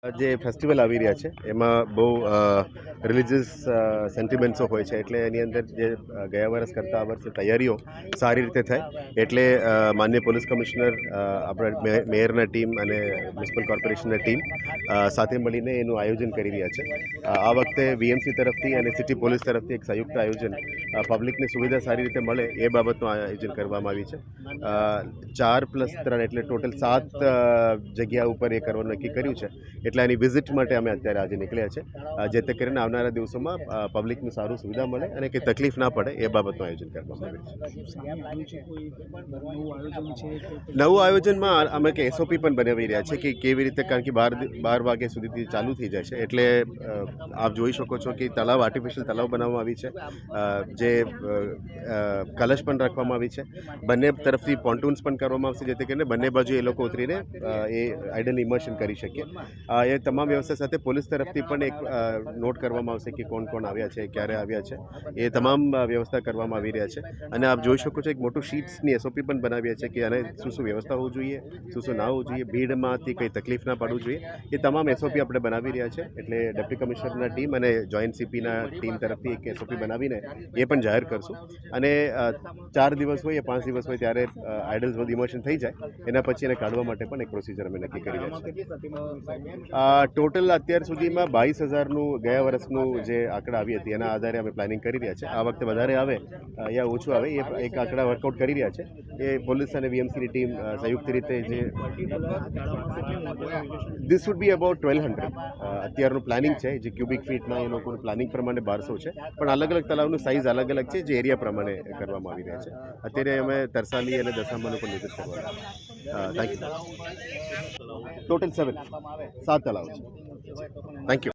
જે ફેસ્ટિવલ આવી રહ્યા છે એમાં બહુ રિલિજિયસ સેન્ટિમેન્ટ્સો હોય છે, એટલે એની અંદર જે ગયા વર્ષ કરતાં આ વર્ષે તૈયારીઓ સારી રીતે થાય એટલે માનનીય પોલીસ કમિશનર, આપણા મેયરના ટીમ અને મ્યુનિસિપલ કોર્પોરેશનના ટીમ સાથે મળીને એનું આયોજન કરી રહ્યા છે. આ વખતે વીએમસી તરફથી અને સિટી પોલીસ તરફથી એક સંયુક્ત આયોજન પબ્લિકને સુવિધા સારી રીતે મળે એ બાબતનું આયોજન કરવામાં આવ્યું છે. 4+3 એટલે ટોટલ 7 જગ્યા ઉપર એ કરવાનું નક્કી કર્યું છે. એટલે એની વિઝિટ માટે અમે અત્યારે આજે નીકળ્યા છે, જેથી કરીને આવનારા દિવસોમાં પબ્લિકને સારું સુવિધા મળે અને કંઈ તકલીફ ના પડે એ બાબતનું આયોજન કરવામાં આવ્યું છે. નવું આયોજનમાં અમે કે એસઓપી પણ બનાવી રહ્યા છે કે કેવી રીતે, કારણ કે 12 વાગ્યા સુધીથી ચાલુ થઈ જાય છે. એટલે આપ જોઈ શકો છો કે તળાવ, આર્ટિફિશિયલ તળાવ બનાવવામાં આવી છે, જે કલશ પણ રાખવામાં આવી છે. બંને તરફથી પોન્ટૂન્સ પણ કરવામાં આવશે, જેથી કરીને બંને બાજુ એ લોકો ઉતરીને એ આઈડલ ઇમર્શન કરી શકે. એ તમામ વ્યવસ્થા સાથે પોલીસ તરફથી પણ એક નોટ કરવામાં આવશે કે કોણ કોણ આવ્યા છે, ક્યારે આવ્યા છે, એ તમામ વ્યવસ્થા કરવામાં આવી રહ્યા છે. અને આપ જોઈ શકો છો એક મોટું શીટ્સની એસઓપી પણ બનાવ્યા છે કે આને શું વ્યવસ્થા હોવું જોઈએ, શું ના હોવું જોઈએ, ભીડમાંથી કંઈ તકલીફ ના પડવું જોઈએ, એ તમામ એસઓપી આપણે બનાવી રહ્યા છે. એટલે ડેપ્યુટી કમિશનરના ટીમ અને જોઈન્ટ સીપીના ટીમ તરફથી એક એસઓપી બનાવીને એ પણ જાહેર કરશું. અને 4 દિવસ હોય, 5 દિવસ હોય ત્યારે આઈડલ્સ બધું ઇમોશન થઈ જાય, એના પછી એને કાઢવા માટે પણ એક પ્રોસિજર અમે નક્કી કરી રહ્યા છીએ. ટોટલ અત્યાર સુધીમાં 22,000નું ગયા વર્ષનું જે આંકડા આવી હતી એના આધારે અમે પ્લાનિંગ કરી રહ્યા છે. આ વખતે વધારે આવે યા ઓછું આવે એ એક આંકડા વર્કઆઉટ કરી રહ્યા છે. એ પોલીસ અને વીએમસીની ટીમ સંયુક્ત રીતે જે ધીસ વુડ બી અબાઉટ 1,200 અત્યારનું પ્લાનિંગ છે. જે ક્યુબિક ફીટમાં એ લોકોનું પ્લાનિંગ પ્રમાણે 1200 છે, પણ અલગ અલગ તળાવનું સાઇઝ અલગ અલગ છે, જે એરિયા પ્રમાણે કરવામાં આવી રહ્યા છે. અત્યારે અમે તરસાલી અને દશામાનું પણ વિઝિટ કરવાના. Thank you. ટોટલ 7 તળાવ છે. Thank you.